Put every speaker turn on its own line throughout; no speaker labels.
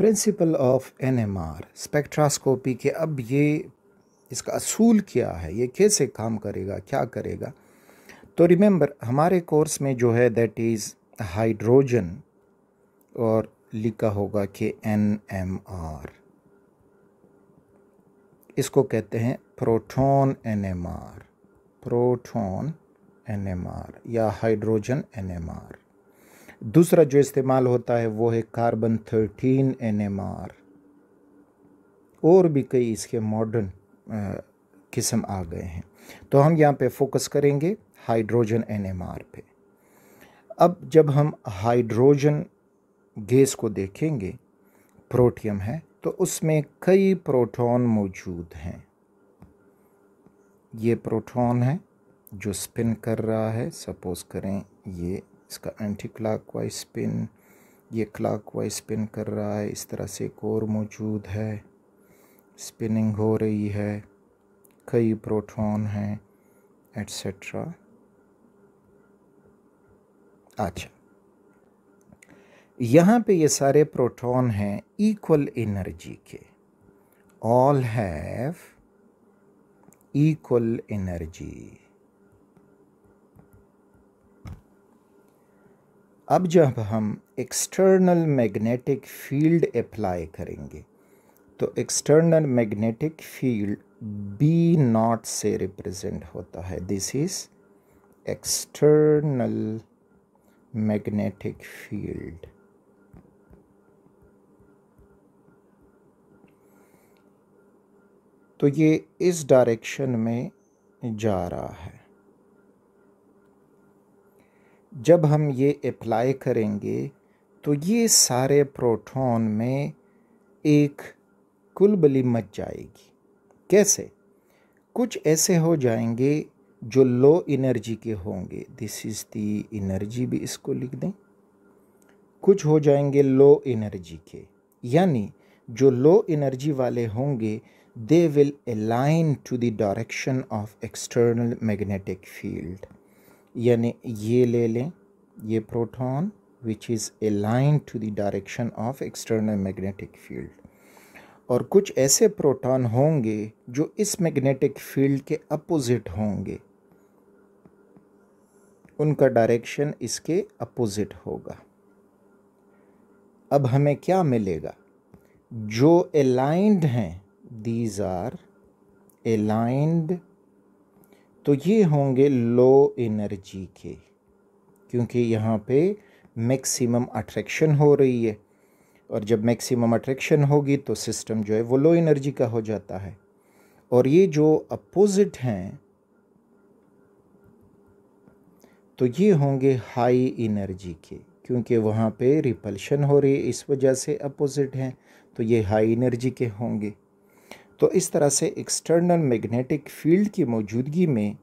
Principle of NMR स्पेक्ट्रास्कोपी के अब ये इसका असूल क्या है, ये कैसे काम करेगा, क्या करेगा। तो रिमेंबर हमारे कोर्स में जो है दैट इज़ हाइड्रोजन और लिखा होगा कि एनएमआर, इसको कहते हैं प्रोटॉन एनएमआर, प्रोटॉन एनएमआर या हाइड्रोजन एनएमआर। दूसरा जो इस्तेमाल होता है वो है कार्बन 13 एनएमआर। और भी कई इसके मॉडर्न किस्म आ गए हैं, तो हम यहाँ पे फोकस करेंगे हाइड्रोजन एनएमआर पे। अब जब हम हाइड्रोजन गैस को देखेंगे, प्रोटियम है, तो उसमें कई प्रोटॉन मौजूद हैं। ये प्रोटॉन है जो स्पिन कर रहा है, सपोज करें ये इसका एंटी क्लॉकवाइज स्पिन, ये क्लॉकवाइज स्पिन कर रहा है। इस तरह से एक और मौजूद है, स्पिनिंग हो रही है, कई प्रोटॉन हैं एट्सेट्रा। अच्छा, यहाँ पे ये सारे प्रोटॉन हैं इक्वल एनर्जी के, ऑल हैव इक्वल एनर्जी। अब जब हम एक्सटर्नल मैग्नेटिक फील्ड अप्लाई करेंगे तो external magnetic field B naught से रिप्रेजेंट होता है। This is external magnetic field. तो ये इस डायरेक्शन में जा रहा है। जब हम ये अप्लाई करेंगे तो ये सारे प्रोटॉन में एक कुलबली मच जाएगी। कैसे? कुछ ऐसे हो जाएंगे जो लो एनर्जी के होंगे, दिस इज़ दी एनर्जी, भी इसको लिख दें। कुछ हो जाएंगे लो एनर्जी के, यानी जो लो एनर्जी वाले होंगे they will align to the direction of external magnetic field. यानी ये ले लें, ये proton which is aligned to the direction of external magnetic field. और कुछ ऐसे प्रोटॉन होंगे जो इस मैग्नेटिक फील्ड के अपोजिट होंगे, उनका डायरेक्शन इसके अपोजिट होगा। अब हमें क्या मिलेगा? जो अलाइंड हैं, दीज आर अलाइंड, तो ये होंगे लो एनर्जी के, क्योंकि यहाँ पे मैक्सिमम अट्रैक्शन हो रही है, और जब मैक्सिमम अट्रैक्शन होगी तो सिस्टम जो है वो लो एनर्जी का हो जाता है। और ये जो अपोजिट हैं तो ये होंगे हाई एनर्जी के, क्योंकि वहाँ पे रिपल्शन हो रही है, इस वजह से अपोजिट हैं, तो ये हाई एनर्जी के होंगे। तो इस तरह से एक्सटर्नल मैग्नेटिक फील्ड की मौजूदगी में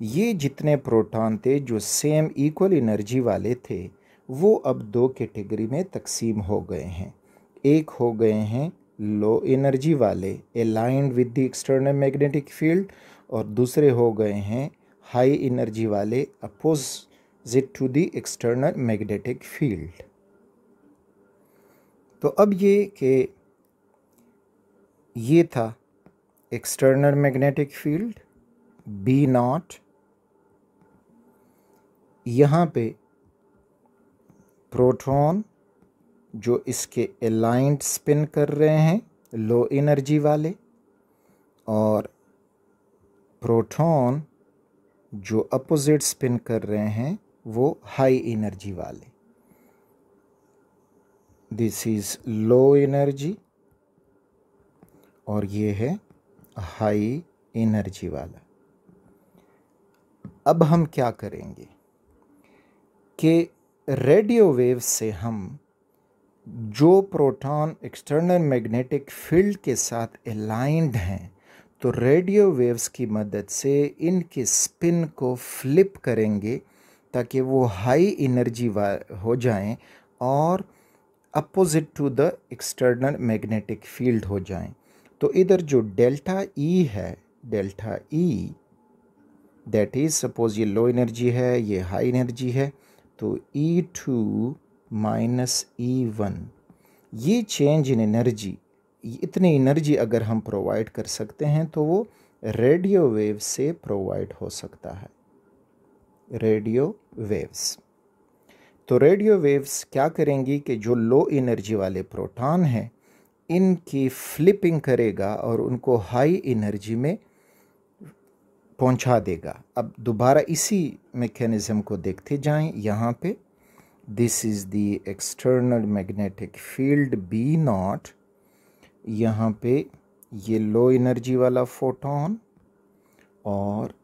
ये जितने प्रोटॉन थे जो सेम इक्वल एनर्जी वाले थे, वो अब दो कैटेगरी में तकसीम हो गए हैं। एक हो गए हैं लो एनर्जी वाले aligned with the external magnetic field, और दूसरे हो गए हैं हाई एनर्जी वाले opposite to the external magnetic field. तो अब ये था external magnetic field B naught. यहाँ पे प्रोटॉन जो इसके अलाइंड स्पिन कर रहे हैं लो एनर्जी वाले, और प्रोटॉन जो अपोजिट स्पिन कर रहे हैं वो हाई एनर्जी वाले। दिस इज लो एनर्जी और ये है हाई एनर्जी वाला। अब हम क्या करेंगे कि रेडियो वेव से हम जो प्रोटॉन एक्सटर्नल मैग्नेटिक फील्ड के साथ अलाइंड हैं, तो रेडियो वेव्स की मदद से इनके स्पिन को फ्लिप करेंगे ताकि वो हाई एनर्जी हो जाएं और opposite to the external magnetic field हो जाएं। तो इधर जो डेल्टा ई है, delta E that is, suppose ये लो एनर्जी है, ये हाई एनर्जी है, तो E2 माइनस E1 ये चेंज इन एनर्जी, इतनी एनर्जी अगर हम प्रोवाइड कर सकते हैं तो वो रेडियो वेव से प्रोवाइड हो सकता है। रेडियो वेव्स, तो रेडियो वेव्स क्या करेंगी कि जो लो एनर्जी वाले प्रोटॉन हैं इनकी फ्लिपिंग करेगा और उनको हाई एनर्जी में पहुंचा देगा। अब दोबारा इसी मैकेनिज्म को देखते जाएं। यहाँ पे this is the external magnetic field B0, यहाँ पे ये लो एनर्जी वाला फोटोन और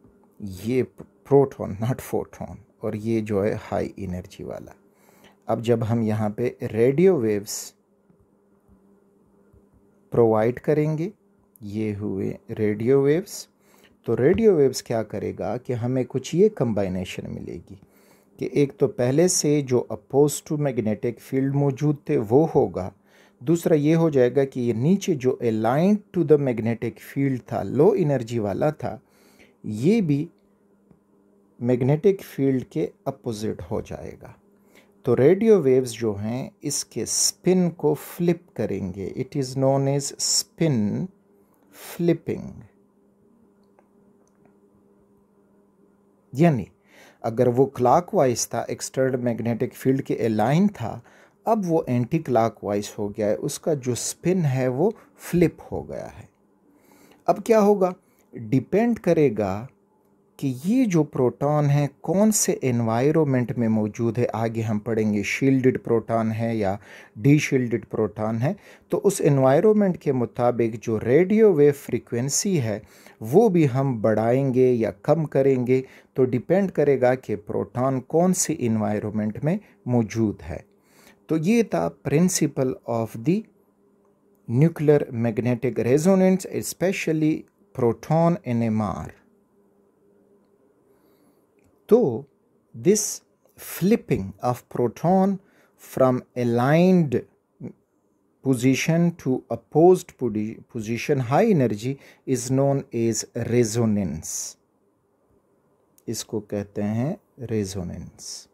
ये प्रोटॉन, नॉट फोटोन, और ये जो है हाई एनर्जी वाला। अब जब हम यहाँ पे रेडियो वेव्स प्रोवाइड करेंगे, ये हुए रेडियो वेव्स, तो रेडियो वेव्स क्या करेगा कि हमें कुछ ये कंबाइनेशन मिलेगी कि एक तो पहले से जो अपोज टू मैग्नेटिक फील्ड मौजूद थे वो होगा, दूसरा ये हो जाएगा कि ये नीचे जो aligned to the magnetic field था, लो एनर्जी वाला था, ये भी मैग्नेटिक फील्ड के अपोजिट हो जाएगा। तो रेडियो वेव्स जो हैं इसके स्पिन को फ्लिप करेंगे। It is known as spin flipping. यानी अगर वो क्लॉकवाइज था, एक्सटर्नल मैग्नेटिक फील्ड के अलाइन था, अब वो एंटी क्लॉकवाइज हो गया है, उसका जो स्पिन है वो फ्लिप हो गया है। अब क्या होगा, डिपेंड करेगा कि ये जो प्रोटॉन है कौन से एनवायरनमेंट में मौजूद है। आगे हम पढ़ेंगे शील्डेड प्रोटॉन है या डी शील्डेड प्रोटॉन है, तो उस एनवायरनमेंट के मुताबिक जो रेडियो वेव फ्रीक्वेंसी है वो भी हम बढ़ाएंगे या कम करेंगे। तो डिपेंड करेगा कि प्रोटॉन कौन सी एनवायरनमेंट में मौजूद है। तो ये था principle of the nuclear magnetic resonance, specially proton NMR। तो this flipping of proton from aligned position to opposed position high energy is known as resonance। इसको कहते हैं रेजोनेंस।